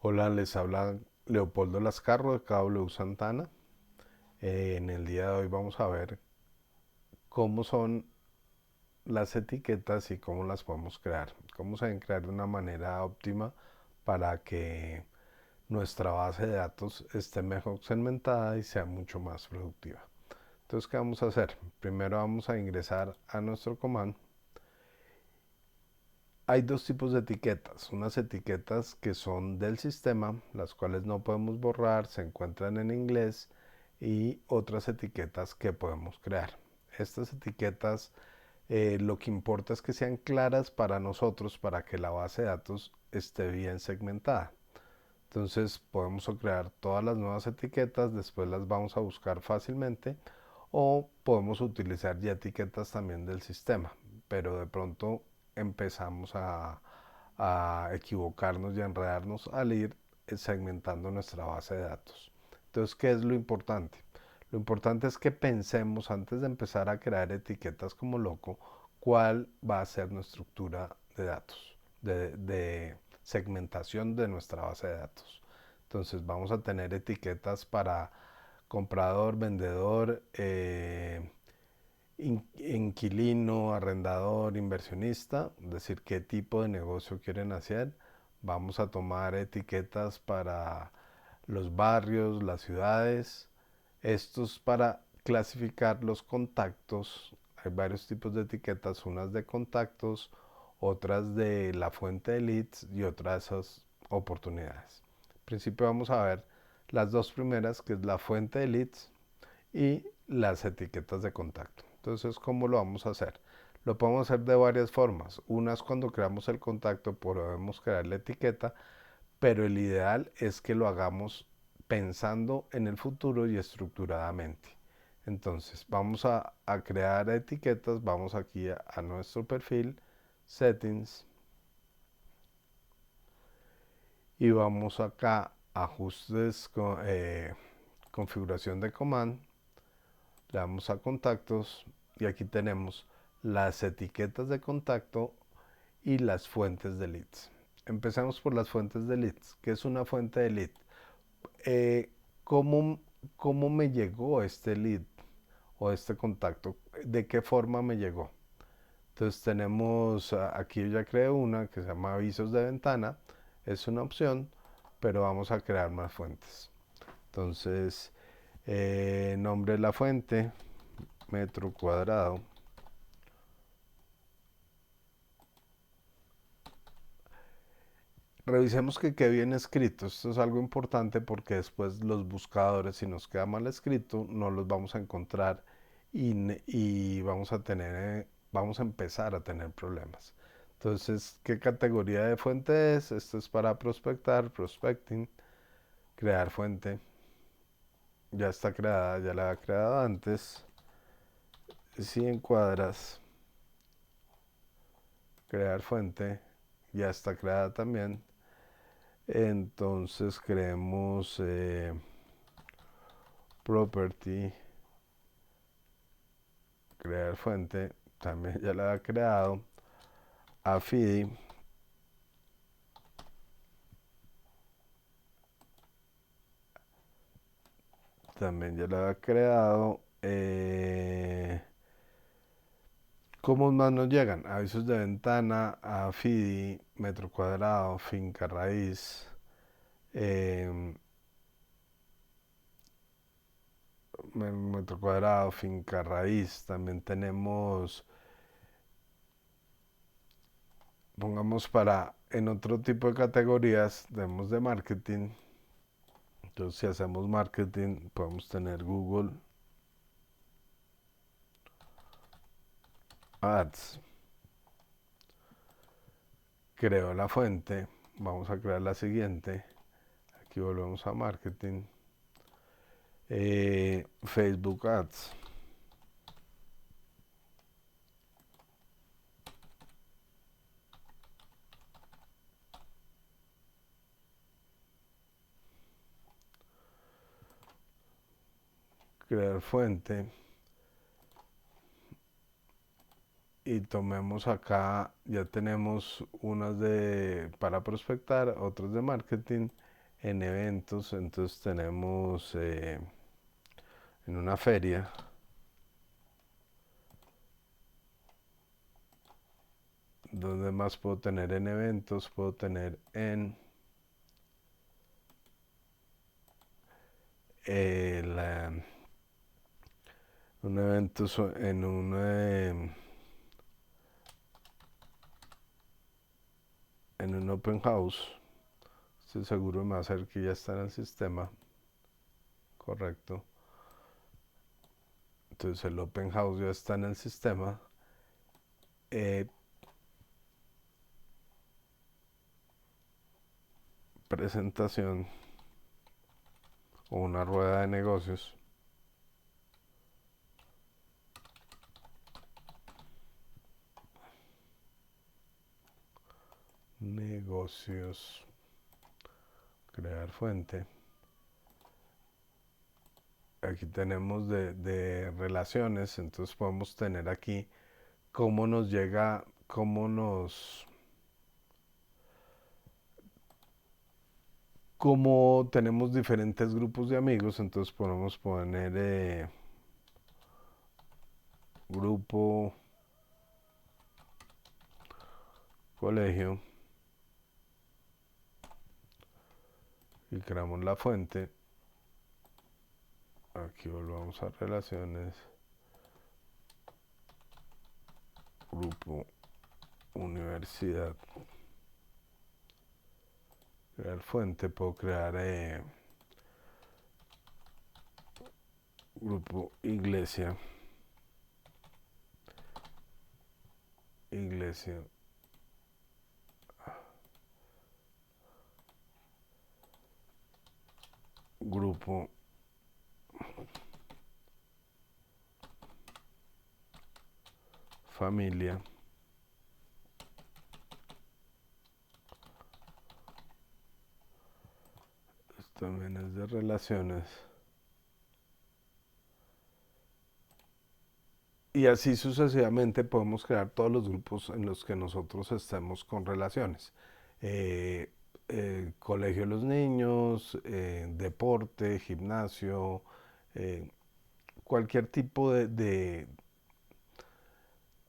Hola, les habla Leopoldo Lascarro de KW Santana. En el día de hoy vamos a ver cómo son las etiquetas y cómo las podemos crear. Cómo se deben crear de una manera óptima para que nuestra base de datos esté mejor segmentada y sea mucho más productiva. Entonces, ¿qué vamos a hacer? Primero vamos a ingresar a nuestro command. Hay dos tipos de etiquetas, unas etiquetas que son del sistema, las cuales no podemos borrar, se encuentran en inglés, y otras etiquetas que podemos crear. Estas etiquetas lo que importa es que sean claras para nosotros, para que la base de datos esté bien segmentada. Entonces podemos crear todas las nuevas etiquetas, después las vamos a buscar fácilmente, o podemos utilizar ya etiquetas también del sistema, pero de pronto empezamos a equivocarnos y a enredarnos al ir segmentando nuestra base de datos. Entonces, ¿qué es lo importante? Lo importante es que pensemos antes de empezar a crear etiquetas como loco, cuál va a ser nuestra estructura de datos, de segmentación de nuestra base de datos. Entonces vamos a tener etiquetas para comprador, vendedor, inquilino, arrendador, inversionista, es decir, qué tipo de negocio quieren hacer. Vamos a tomar etiquetas para los barrios, las ciudades. Estos para clasificar los contactos. Hay varios tipos de etiquetas, unas de contactos, otras de la fuente de leads y otras de esas oportunidades. En principio vamos a ver las dos primeras, que es la fuente de leads y las etiquetas de contacto. Entonces, ¿cómo lo vamos a hacer? Lo podemos hacer de varias formas. Una es cuando creamos el contacto, podemos crear la etiqueta, pero el ideal es que lo hagamos pensando en el futuro y estructuradamente. Entonces, vamos a crear etiquetas, vamos aquí a nuestro perfil, settings, y vamos acá, ajustes, configuración de command, le damos a contactos y aquí tenemos las etiquetas de contacto y las fuentes de leads. Empecemos por las fuentes de leads. ¿Qué es una fuente de lead? Eh, ¿cómo, ¿Cómo me llegó este lead o este contacto? ¿De qué forma me llegó? Entonces tenemos, aquí yo ya creé una que se llama avisos de ventana. Es una opción, pero vamos a crear más fuentes. Entonces, nombre de la fuente, metro cuadrado. Revisemos que quede bien escrito. Esto es algo importante porque después los buscadores, si nos queda mal escrito, no los vamos a encontrar y vamos a vamos a empezar a tener problemas. Entonces, ¿qué categoría de fuente es? Esto es para prospectar, prospecting, crear fuente. Ya está creada, ya la había creado antes. Si encuadras, crear fuente, ya está creada también. Entonces creemos property, crear fuente, también ya la ha creado. Affidi, también ya la ha creado. ¿Cómo más nos llegan? Avisos de ventana, Affidi, metro cuadrado, finca raíz, eh, metro cuadrado, finca raíz. También tenemos, pongamos para, en otro tipo de categorías, tenemos de marketing. Entonces, si hacemos marketing, podemos tener Google Ads. Creo la fuente. Vamos a crear la siguiente. Aquí volvemos a marketing. Facebook Ads. Crear fuente. Y tomemos acá, ya tenemos unas de para prospectar, otras de marketing en eventos, entonces tenemos en una feria. ¿Dónde más puedo tener en eventos? Puedo tener en un evento, en un open house. Estoy seguro me va a hacer que ya está en el sistema. Correcto. Entonces el open house ya está en el sistema. Eh, Presentación o una rueda de negocios. Negocios. Crear fuente. Aquí tenemos de relaciones, entonces podemos tener aquí cómo nos llega, cómo tenemos diferentes grupos de amigos, entonces podemos poner grupo colegio y creamos la fuente. Aquí volvamos a relaciones, grupo universidad, crear fuente, puedo crear grupo iglesia, iglesia, grupo familia, esto también es de relaciones. Y así sucesivamente podemos crear todos los grupos en los que nosotros estemos con relaciones. Eh, Colegio de los niños, deporte, gimnasio, eh, cualquier tipo de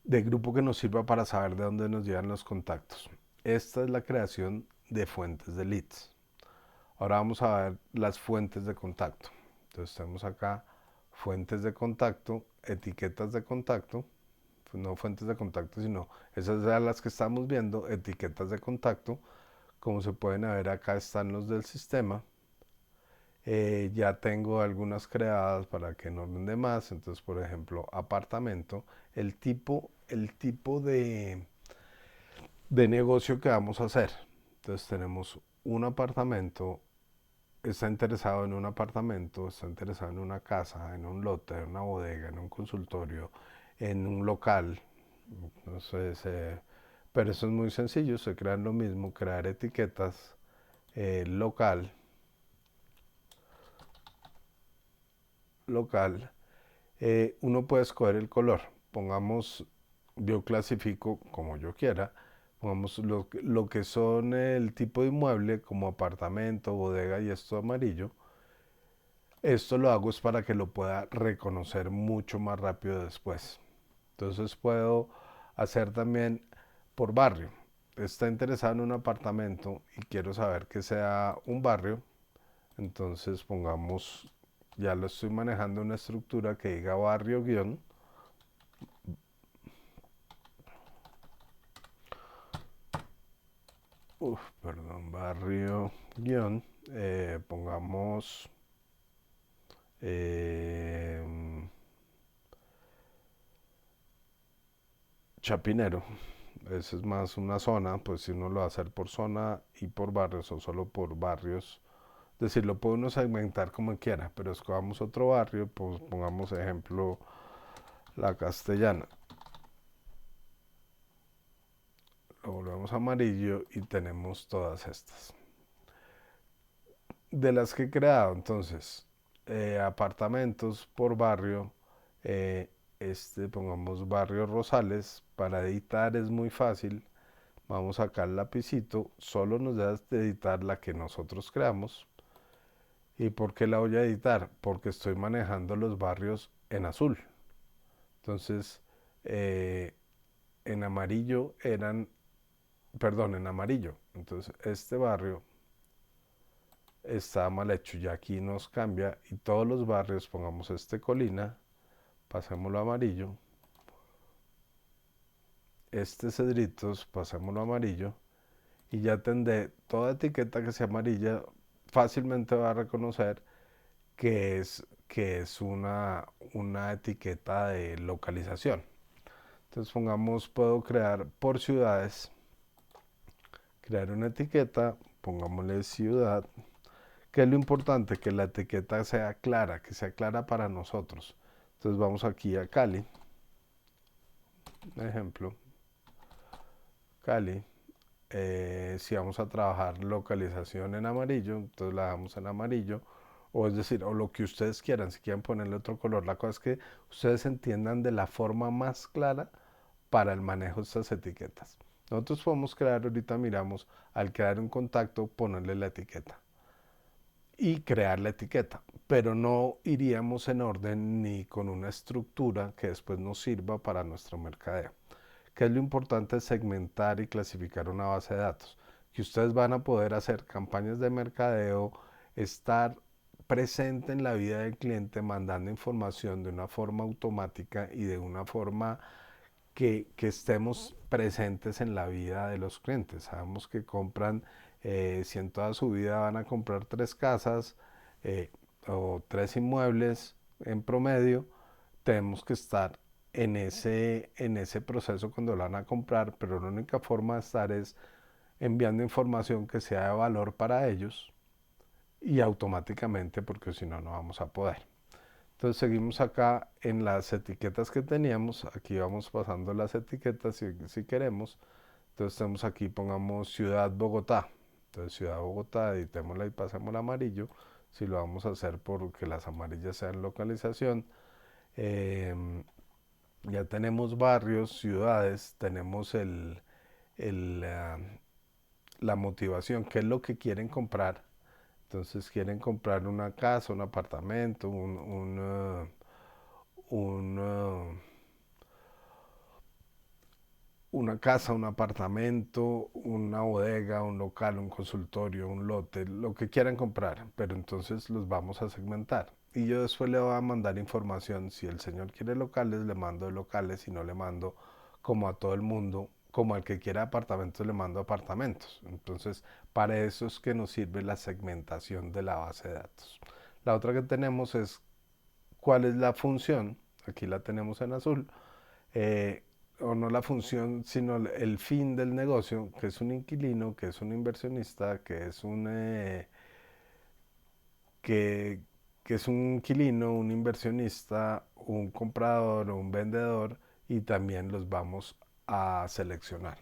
grupo que nos sirva para saber de dónde nos llegan los contactos. Esta es la creación de fuentes de leads. Ahora vamos a ver las fuentes de contacto. Entonces tenemos acá fuentes de contacto, etiquetas de contacto, no fuentes de contacto, sino esas eran las que estamos viendo, etiquetas de contacto. Como se pueden ver acá están los del sistema. Ya tengo algunas creadas para que no vende más. Entonces, por ejemplo, apartamento, el tipo de negocio que vamos a hacer. Entonces tenemos un apartamento, está interesado en un apartamento, está interesado en una casa, en un lote, en una bodega, en un consultorio, en un local. Entonces, pero eso es muy sencillo, se crean lo mismo, crear etiquetas, local, local. Uno puede escoger el color. Pongamos, yo clasifico como yo quiera. Pongamos lo que son el tipo de inmueble, como apartamento, bodega y esto amarillo. Esto lo hago es para que lo pueda reconocer mucho más rápido después. Entonces puedo hacer también por barrio. Está interesado en un apartamento y quiero saber que sea un barrio. Entonces pongamos, ya lo estoy manejando una estructura que diga barrio guión. Perdón, barrio guión. Pongamos eh, Chapinero. Esa es más una zona, pues si uno lo va a hacer por zona y por barrios o solo por barrios. Es decir, lo puede uno segmentar como quiera, pero escogamos otro barrio, pues pongamos ejemplo La Castellana. Lo volvemos amarillo y tenemos todas estas. De las que he creado, entonces, apartamentos por barrio, pongamos barrio Rosales, para editar es muy fácil. Vamos acá al lapicito, solo nos da de editar la que nosotros creamos. ¿Y por qué la voy a editar? Porque estoy manejando los barrios en azul. Entonces, eh, en amarillo eran, perdón, en amarillo. Entonces, este barrio está mal hecho. Y aquí nos cambia y todos los barrios, pongamos este colina, pasémoslo a amarillo. Este cedritos, pasémoslo a amarillo. Y ya tendré toda etiqueta que sea amarilla, fácilmente va a reconocer que es una etiqueta de localización. Entonces pongamos, puedo crear por ciudades, crear una etiqueta, pongámosle ciudad, que es lo importante, que la etiqueta sea clara, que sea clara para nosotros. Entonces vamos aquí a Cali, ejemplo, Cali. Si vamos a trabajar localización en amarillo, entonces la damos en amarillo, o es decir, o lo que ustedes quieran, si quieren ponerle otro color. La cosa es que ustedes entiendan de la forma más clara para el manejo de estas etiquetas. Nosotros podemos crear, ahorita miramos, al crear un contacto, ponerle la etiqueta y crear la etiqueta, pero no iríamos en orden ni con una estructura que después nos sirva para nuestro mercadeo. ¿Qué es lo importante? Segmentar y clasificar una base de datos, que ustedes van a poder hacer campañas de mercadeo, estar presente en la vida del cliente, mandando información de una forma automática y de una forma que estemos presentes en la vida de los clientes. Sabemos que compran, si en toda su vida van a comprar 3 casas eh, o 3 inmuebles en promedio, tenemos que estar en ese proceso cuando lo van a comprar, pero la única forma de estar es enviando información que sea de valor para ellos y automáticamente, porque si no, no vamos a poder. Entonces seguimos acá en las etiquetas que teníamos, aquí vamos pasando las etiquetas si queremos. Entonces tenemos aquí, pongamos Ciudad Bogotá. Entonces Ciudad Bogotá, editémosla y pasémosla a amarillo. Si lo vamos a hacer porque las amarillas sean localización. Eh, ya tenemos barrios, ciudades, tenemos el, ah, la motivación, qué es lo que quieren comprar. Entonces quieren comprar una casa, un apartamento, un, ah, una casa, un apartamento, una bodega, un local, un consultorio, un lote, lo que quieran comprar, pero entonces los vamos a segmentar. Y yo después le voy a mandar información. Si el señor quiere locales, le mando locales, si no le mando como a todo el mundo, como al que quiera apartamentos, le mando apartamentos. Entonces, para eso es que nos sirve la segmentación de la base de datos. La otra que tenemos es cuál es la función. Aquí la tenemos en azul. eh, o no la función, sino el fin del negocio, que es un inquilino, que es un inversionista, que, que es un inquilino, un inversionista, un comprador o un vendedor, y también los vamos a seleccionar.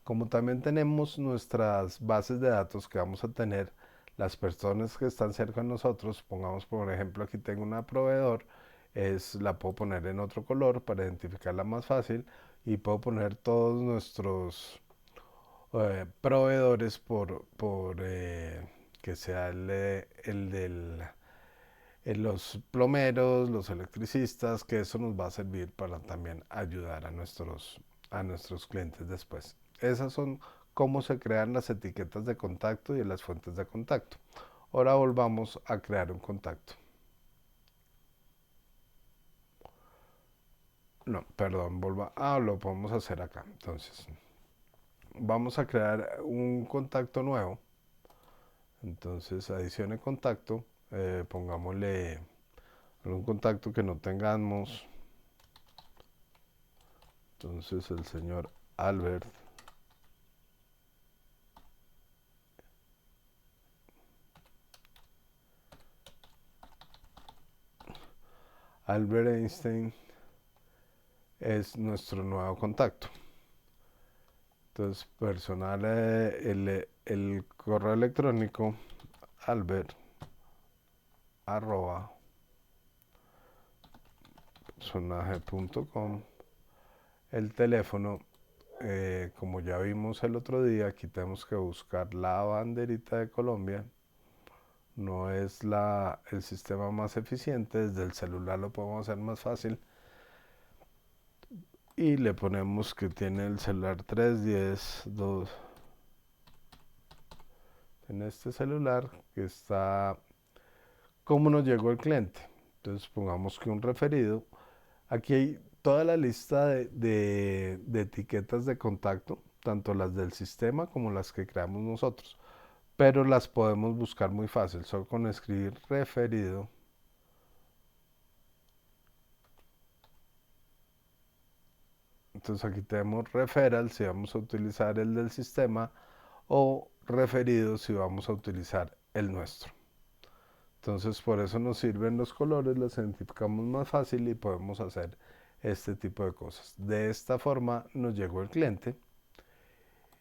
Como también tenemos nuestras bases de datos que vamos a tener las personas que están cerca de nosotros, pongamos por ejemplo aquí tengo una proveedor, la puedo poner en otro color para identificarla más fácil y puedo poner todos nuestros proveedores por que sea el del los plomeros, los electricistas, que eso nos va a servir para también ayudar a nuestros clientes después. Esas son cómo se crean las etiquetas de contacto y las fuentes de contacto. Ahora volvamos a crear un contacto. No, perdón, lo podemos hacer acá. Entonces, vamos a crear un contacto nuevo. Entonces, adicione contacto. Pongámosle algún contacto que no tengamos. Entonces, el señor Albert. Albert Einstein es nuestro nuevo contacto. Entonces, personal, el correo electrónico albert arroba personaje.com, el teléfono como ya vimos el otro día, aquí tenemos que buscar la banderita de Colombia. No es el sistema más eficiente, desde el celular lo podemos hacer más fácil. Y le ponemos que tiene el celular 310, 2. En este celular que está, ¿cómo nos llegó el cliente? Entonces pongamos que un referido. Aquí hay toda la lista de etiquetas de contacto, tanto las del sistema como las que creamos nosotros, pero las podemos buscar muy fácil, solo con escribir referido. Entonces aquí tenemos referral si vamos a utilizar el del sistema o referido si vamos a utilizar el nuestro. Entonces por eso nos sirven los colores, los identificamos más fácil y podemos hacer este tipo de cosas. De esta forma nos llegó el cliente.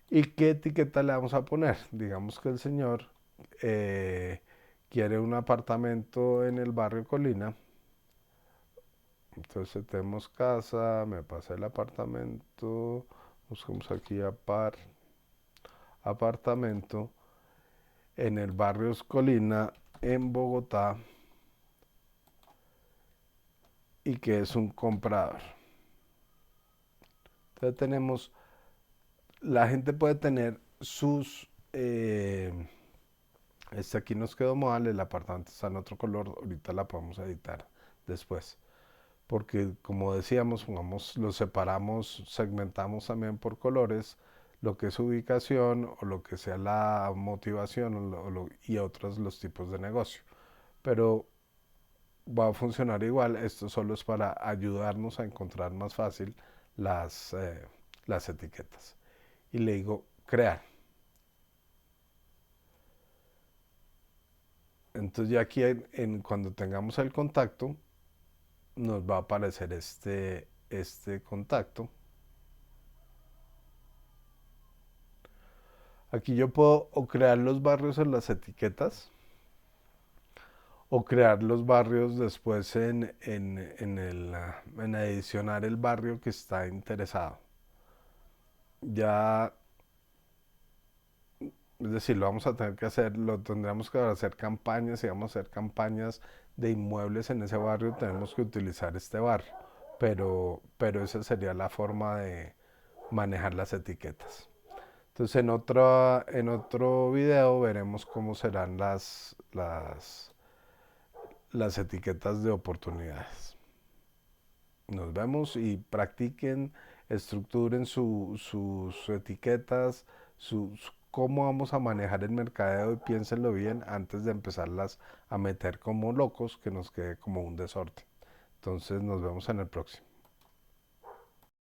¿Y qué etiqueta le vamos a poner? Digamos que el señor eh, quiere un apartamento en el barrio Colina. Entonces tenemos casa, me pasa el apartamento, buscamos aquí apartamento en el barrio Colina en Bogotá y que es un comprador. Entonces tenemos, la gente puede tener sus, este aquí nos quedó mal, el apartamento está en otro color, ahorita la podemos editar después. Porque como decíamos, pongamos, lo separamos, segmentamos también por colores, lo que es ubicación o lo que sea la motivación y otros los tipos de negocio. Pero va a funcionar igual, esto solo es para ayudarnos a encontrar más fácil las, eh, las etiquetas. Y le digo crear. Entonces ya aquí cuando tengamos el contacto, nos va a aparecer este contacto. Aquí yo puedo o crear los barrios en las etiquetas o crear los barrios después en adicionar el barrio que está interesado. Ya, es decir, lo vamos a tener que hacer, lo tendremos que hacer campañas, si vamos a hacer campañas de inmuebles en ese barrio, tenemos que utilizar este barrio. Pero esa sería la forma de manejar las etiquetas. Entonces en otro video veremos cómo serán las etiquetas de oportunidades. Nos vemos y practiquen, estructuren sus etiquetas, cómo vamos a manejar el mercadeo y piénsenlo bien antes de empezarlas a meter como locos, que nos quede como un desorden. Entonces nos vemos en el próximo.